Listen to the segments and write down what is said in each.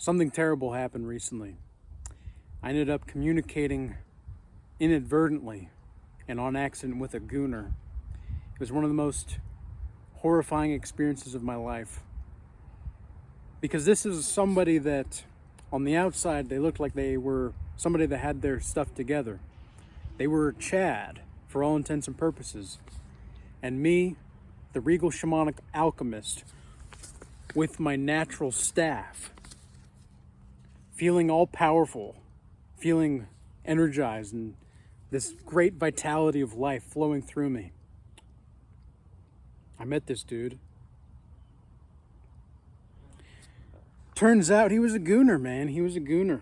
Something terrible happened recently. I ended up communicating inadvertently and on accident with a gooner. It was one of the most horrifying experiences of my life. Because this is somebody that, on the outside, they looked like they were somebody that had their stuff together. They were Chad, for all intents and purposes. And me, the Regal Shamanic alchemist, with my natural staff, feeling all powerful, feeling energized, and this great vitality of life flowing through me. I met this dude. Turns out he was a gooner, man. He was a gooner.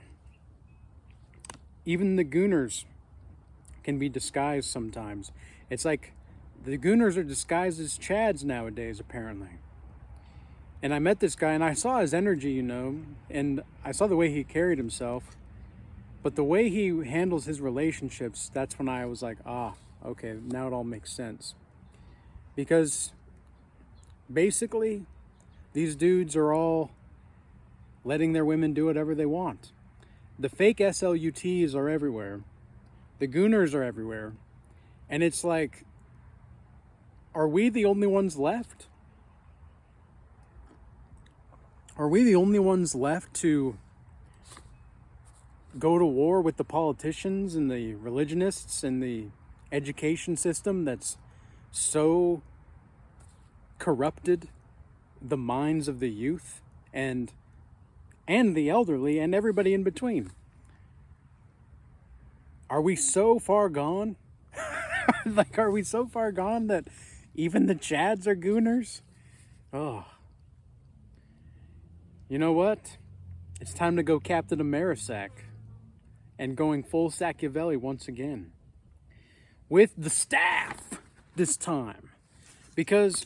Even the gooners can be disguised sometimes. It's like the gooners are disguised as Chads nowadays, apparently. And I met this guy and I saw his energy, and I saw the way he carried himself. But the way he handles his relationships, that's when I was like, okay, now it all makes sense. Because basically, these dudes are all letting their women do whatever they want. The fake SLUTs are everywhere. The gooners are everywhere. And it's like, are we the only ones left? Are we the only ones left to go to war with the politicians and the religionists and the education system that's so corrupted the minds of the youth and the elderly and everybody in between? Are we so far gone? Are we so far gone that even the Chads are gooners? Oh. You know what? It's time to go Captain Amerisac and going full Machiavelli once again. With the staff this time. Because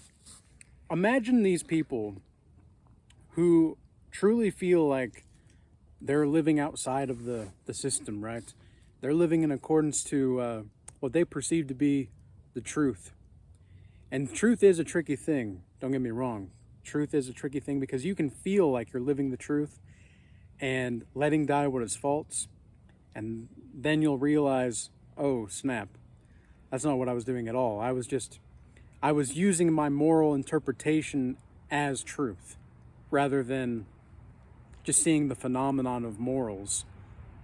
imagine these people who truly feel like they're living outside of the system, right? They're living in accordance to what they perceive to be the truth. And truth is a tricky thing. Don't get me wrong. Truth is a tricky thing because you can feel like you're living the truth and letting die what is false. And then you'll realize, oh, snap. That's not what I was doing at all. I was using my moral interpretation as truth rather than just seeing the phenomenon of morals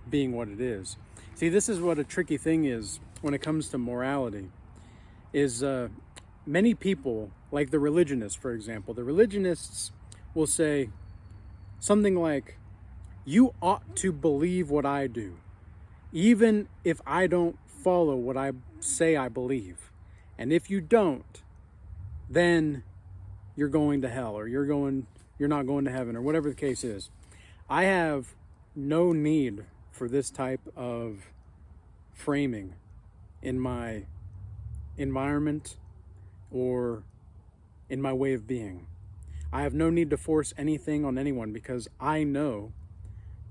being what it is. See, this is what a tricky thing is when it comes to morality, is many people, like the religionists, for example, the religionists will say something like, you ought to believe what I do, even if I don't follow what I say I believe. And if you don't, then you're going to hell, or you're not going to heaven, or whatever the case is. I have no need for this type of framing in my environment or in my way of being. I have no need to force anything on anyone because I know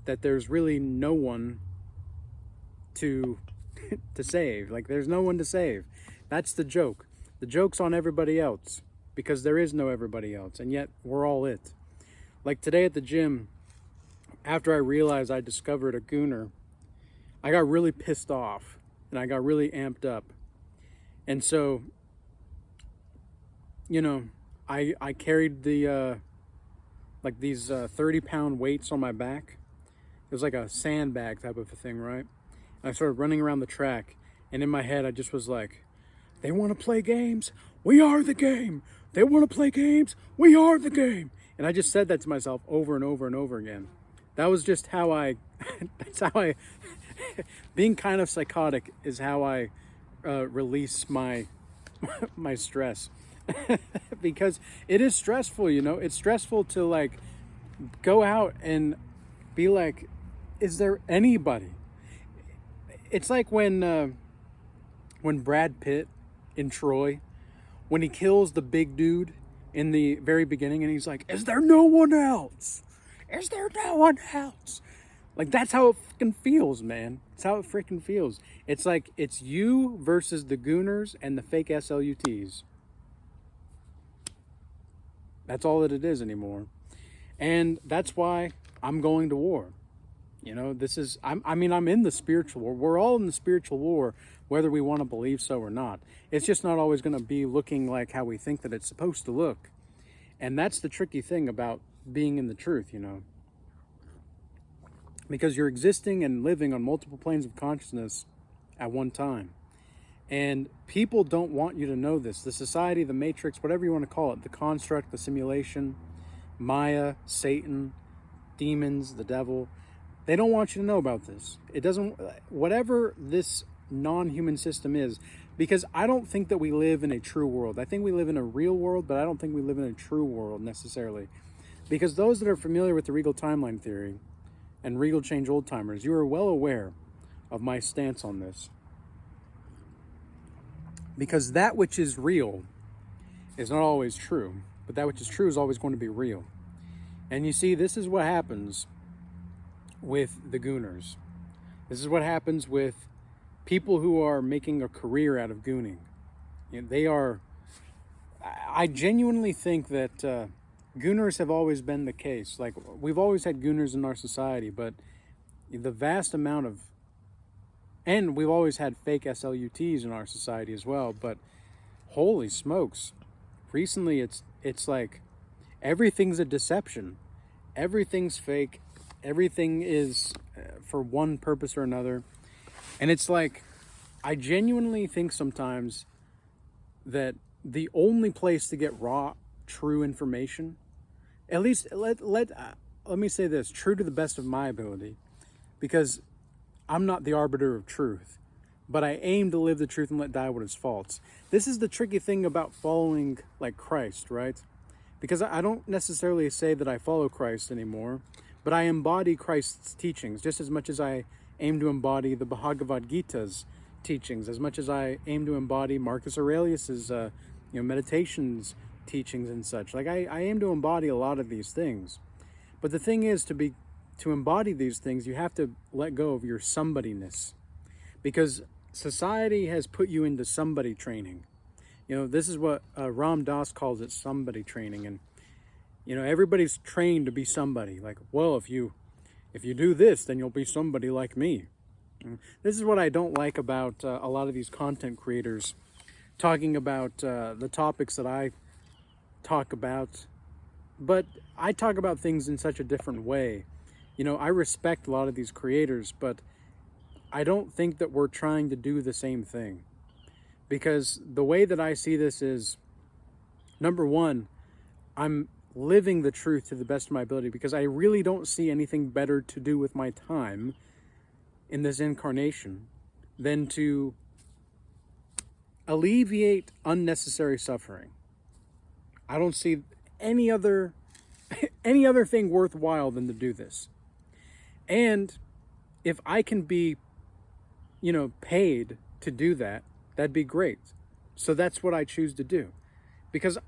that there's really no one to save. Like, there's no one to save. That's the joke. The joke's on everybody else because there is no everybody else, and yet we're all it. Like today at the gym, after I realized I discovered a gooner, I got really pissed off and I got really amped up. And so, I carried the these 30-pound weights on my back. It was like a sandbag type of a thing, right? And I started running around the track, and in my head I just was like, they want to play games, we are the game. They want to play games, we are the game. And I just said that to myself over and over and over again. That was just how being kind of psychotic is how I release my stress. Because it is stressful, it's stressful to go out and be like, is there anybody? It's like when Brad Pitt in Troy, when he kills the big dude in the very beginning, and he's like, is there no one else? Is there no one else? Like, that's how it freaking feels, man. It's how it freaking feels. It's like, it's you versus the gooners and the fake SLUTs. That's all that it is anymore. And that's why I'm going to war. I'm in the spiritual war. We're all in the spiritual war, whether we want to believe so or not. It's just not always going to be looking like how we think that it's supposed to look. And that's the tricky thing about being in the truth, because you're existing and living on multiple planes of consciousness at one time. And people don't want you to know this. The society, the matrix, whatever you want to call it, the construct, the simulation, Maya, Satan, demons, the devil, they don't want you to know about this. It doesn't, whatever this non-human system is, because I don't think that we live in a true world. I think we live in a real world, but I don't think we live in a true world necessarily. Because those that are familiar with the Regal timeline theory and Regal change old timers, you are well aware of my stance on this. Because that which is real is not always true, but that which is true is always going to be real. And you see, this is what happens with the Gooners. This is what happens with people who are making a career out of gooning. I genuinely think that Gooners have always been the case. Like, we've always had Gooners in our society, but the vast amount of, and we've always had fake SLUTs in our society as well, but holy smokes, recently it's like everything's a deception. Everything's fake. Everything is for one purpose or another. And it's like, I genuinely think sometimes that the only place to get raw, true information, at least let me say this, true to the best of my ability, because I'm not the arbiter of truth, but I aim to live the truth and let die what is false. This is the tricky thing about following like Christ, right? Because I don't necessarily say that I follow Christ anymore, but I embody Christ's teachings just as much as I aim to embody the Bhagavad Gita's teachings, as much as I aim to embody Marcus Aurelius's meditations, teachings and such. Like I aim to embody a lot of these things. But the thing is, to embody these things, you have to let go of your somebodyness, because society has put you into somebody training. This is what Ram Dass calls it, somebody training. And everybody's trained to be somebody. Like, well, if you do this, then you'll be somebody like me. This is what I don't like about a lot of these content creators talking about the topics that I talk about. But I talk about things in such a different way. I respect a lot of these creators, but I don't think that we're trying to do the same thing. Because the way that I see this is, number one, I'm living the truth to the best of my ability, because I really don't see anything better to do with my time in this incarnation than to alleviate unnecessary suffering. I don't see any other thing worthwhile than to do this. And if I can be, paid to do that, that'd be great. So that's what I choose to do. Because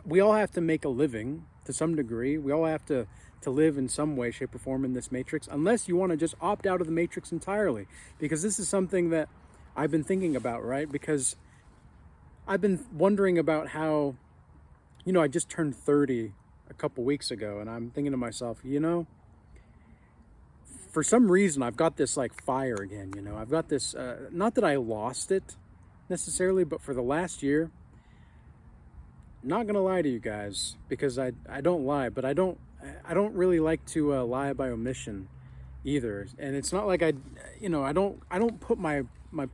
we all have to make a living to some degree. We all have to live in some way, shape, or form in this matrix, unless you want to just opt out of the matrix entirely. Because this is something that I've been thinking about, right? Because I've been wondering about how, I just turned 30 a couple weeks ago, and I'm thinking to myself, for some reason, I've got this like fire again, I've got this, not that I lost it necessarily, but for the last year, not gonna lie to you guys, because I don't lie, but I don't really like to lie by omission either. And it's not like I don't put my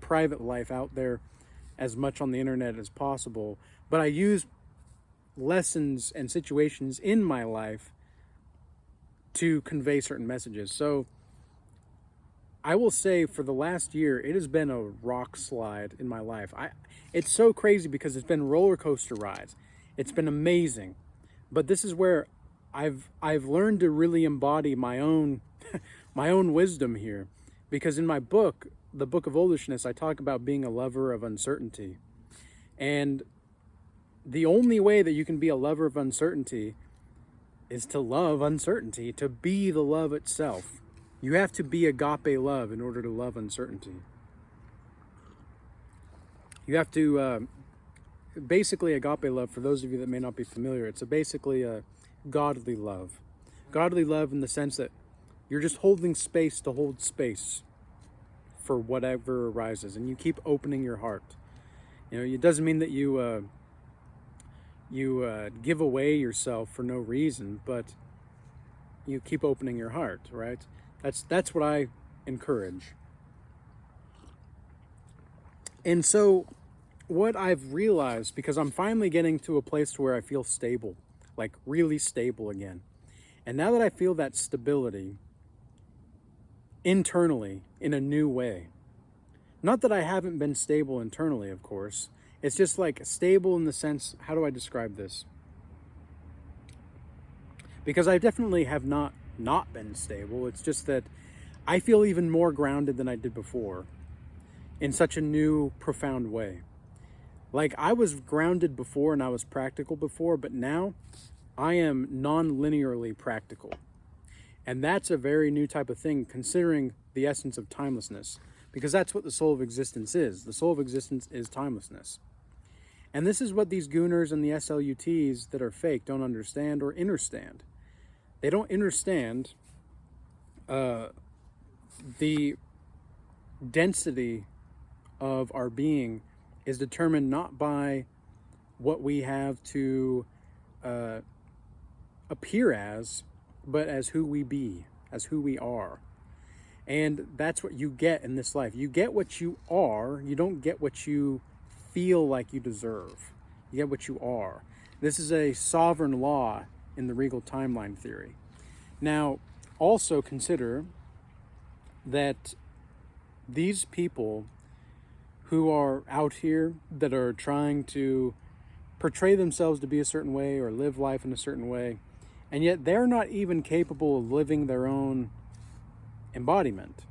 private life out there as much on the internet as possible, but I use lessons and situations in my life to convey certain messages. So I will say, for the last year, it has been a rock slide in my life. It's so crazy because it's been roller coaster rides. It's been amazing. But this is where I've learned to really embody my own my own wisdom here. Because in my book, the Book of Oldishness, I talk about being a lover of uncertainty. And the only way that you can be a lover of uncertainty is to love uncertainty, to be the love itself. You have to be agape love in order to love uncertainty. You have to, basically agape love, for those of you that may not be familiar, it's basically a godly love. Godly love in the sense that you're just holding space to hold space for whatever arises, and you keep opening your heart. It doesn't mean that you give away yourself for no reason, but you keep opening your heart, right? That's what I encourage. And so what I've realized, because I'm finally getting to a place where I feel stable, like really stable again. And now that I feel that stability internally in a new way, not that I haven't been stable internally, of course, it's just like stable in the sense, how do I describe this? Because I definitely have not been stable. It's just that I feel even more grounded than I did before in such a new, profound way. Like I was grounded before and I was practical before, but now I am non-linearly practical. And that's a very new type of thing, considering the essence of timelessness, because that's what the soul of existence is. The soul of existence is timelessness. And this is what these gooners and the SLUTs that are fake don't understand or understand. They don't understand the density of our being is determined not by what we have to appear as, but as who we be, as who we are. And that's what you get in this life. You get what you are. You don't get what you feel like you deserve. You get what you are. This is a sovereign law in the Regal timeline theory. Now, also consider that these people who are out here that are trying to portray themselves to be a certain way or live life in a certain way, and yet they're not even capable of living their own embodiment.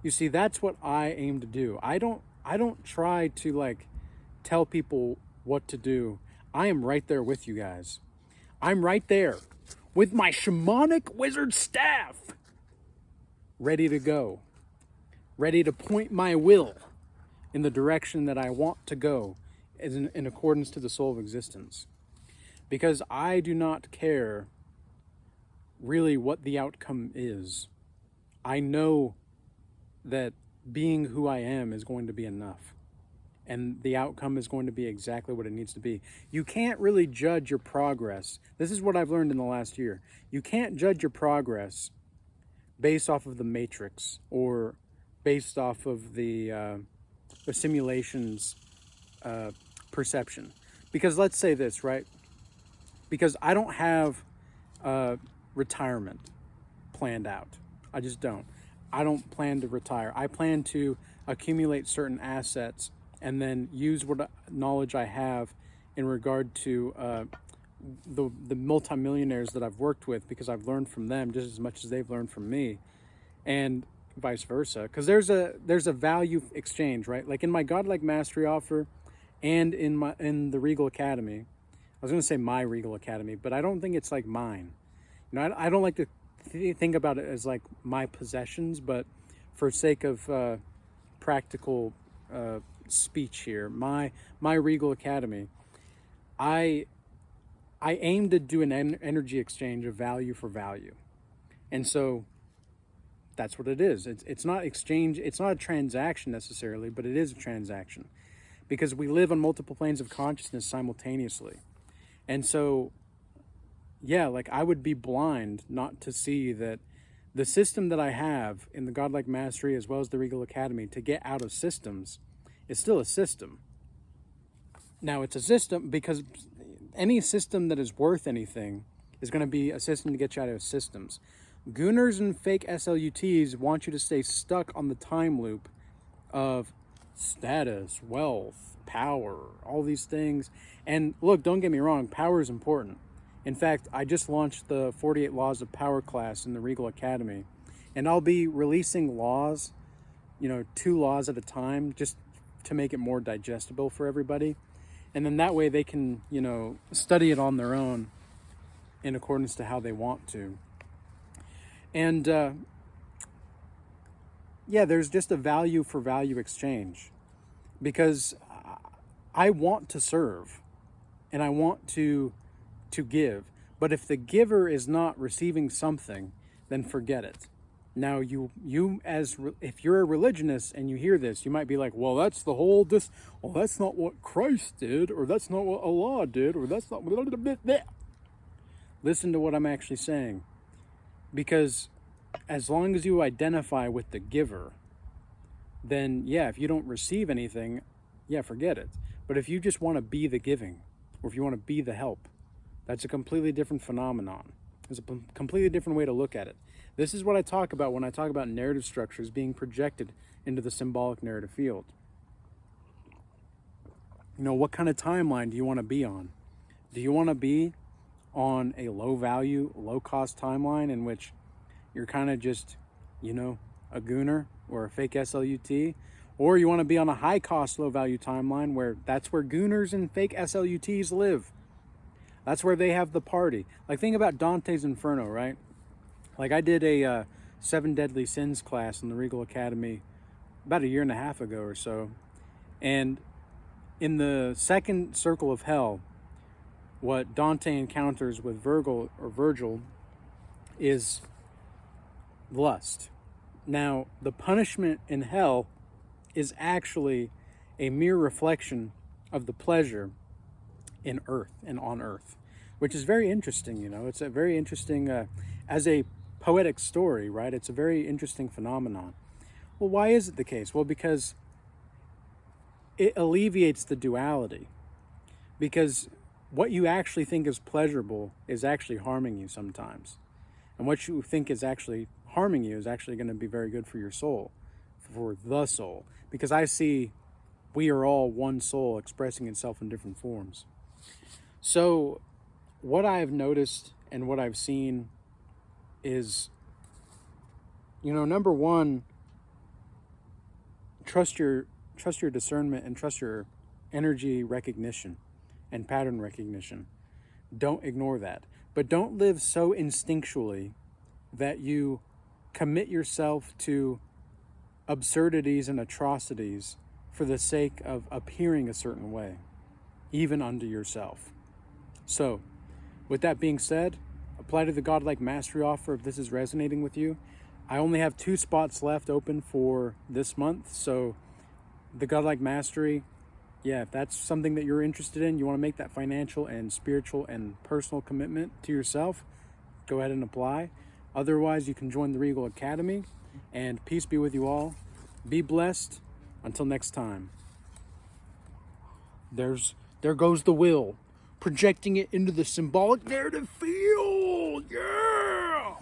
You see, that's what I aim to do. I don't try to like tell people what to do. I am right there with you guys. I'm right there with my shamanic wizard staff, ready to go, ready to point my will in the direction that I want to go in accordance to the soul of existence. Because I do not care really what the outcome is. I know that being who I am is going to be enough. And the outcome is going to be exactly what it needs to be. You can't really judge your progress. This is what I've learned in the last year. You can't judge your progress based off of the matrix or based off of the simulation's perception. Because let's say this, right? Because I don't have retirement planned out. I just don't. I don't plan to retire. I plan to accumulate certain assets and then use what knowledge I have in regard to the multimillionaires that I've worked with, because I've learned from them just as much as they've learned from me, and vice versa. Because there's a value exchange, right? Like in my Godlike Mastery offer and in the Regal Academy. I was going to say my Regal Academy, but I don't think it's like mine. I don't like to think about it as like my possessions, but for sake of practical speech here, my Regal Academy, I aim to do an energy exchange of value for value. And so that's what it is. It's not exchange, it's not a transaction necessarily, but it is a transaction, because we live on multiple planes of consciousness simultaneously. And so, yeah, like I would be blind not to see that the system that I have in the Godlike Mastery as well as the Regal Academy to get out of systems is still a system. Now, it's a system because any system that is worth anything is going to be a system to get you out of systems. Gooners and fake SLUTs want you to stay stuck on the time loop of status, wealth, power, all these things. And look, don't get me wrong, power is important. In fact, I just launched the 48 Laws of Power class in the Regal Academy, and I'll be releasing laws, 2 laws at a time, just to make it more digestible for everybody. And then that way they can, study it on their own in accordance to how they want to. And there's just a value for value exchange, because I want to serve and I want to give, But if the giver is not receiving something, then forget it. Now, if you're a religionist and you hear this, you might be like, well, that's well, that's not what Christ did, or that's not what Allah did, or that's not blah, blah, blah, blah. Listen to what I'm actually saying. Because as long as you identify with the giver, then yeah, if you don't receive anything, yeah, forget it. But if you just want to be the giving, or if you want to be the help, that's a completely different phenomenon. It's a completely different way to look at it. This is what I talk about when I talk about narrative structures being projected into the symbolic narrative field. You know, what kind of timeline do you want to be on? Do you want to be on a low value, low cost timeline in which you're kind of just, you know, a gooner or a fake SLUT? Or you want to be on a high cost, low value timeline where that's where gooners and fake SLUTs live. That's where they have the party. Like, think about Dante's Inferno, right? Like, I did a 7 Deadly Sins class in the Regal Academy about a year and a half ago or so. And in the second circle of hell, what Dante encounters with Virgil is lust. Now, the punishment in hell is actually a mere reflection of the pleasure in earth and on earth, which is very interesting. You know, it's a very interesting, as a poetic story, right? It's a very interesting phenomenon. Well, why is it the case? Well, because it alleviates the duality. Because what you actually think is pleasurable is actually harming you sometimes. And what you think is actually harming you is actually going to be very good for your soul, for the soul. Because I see we are all one soul expressing itself in different forms. So what I've noticed and what I've seen is, you know, number one, trust your discernment and trust your energy recognition and pattern recognition. Don't ignore that. But don't live so instinctually that you commit yourself to absurdities and atrocities for the sake of appearing a certain way, even unto yourself. So, with that being said, apply to the Godlike Mastery offer if this is resonating with you. I only have 2 spots left open for this month, so the Godlike Mastery, yeah, if that's something that you're interested in, you want to make that financial and spiritual and personal commitment to yourself, go ahead and apply. Otherwise, you can join the Regal Academy, and peace be with you all. Be blessed. Until next time. There goes the will, projecting it into the symbolic narrative field. Yeah!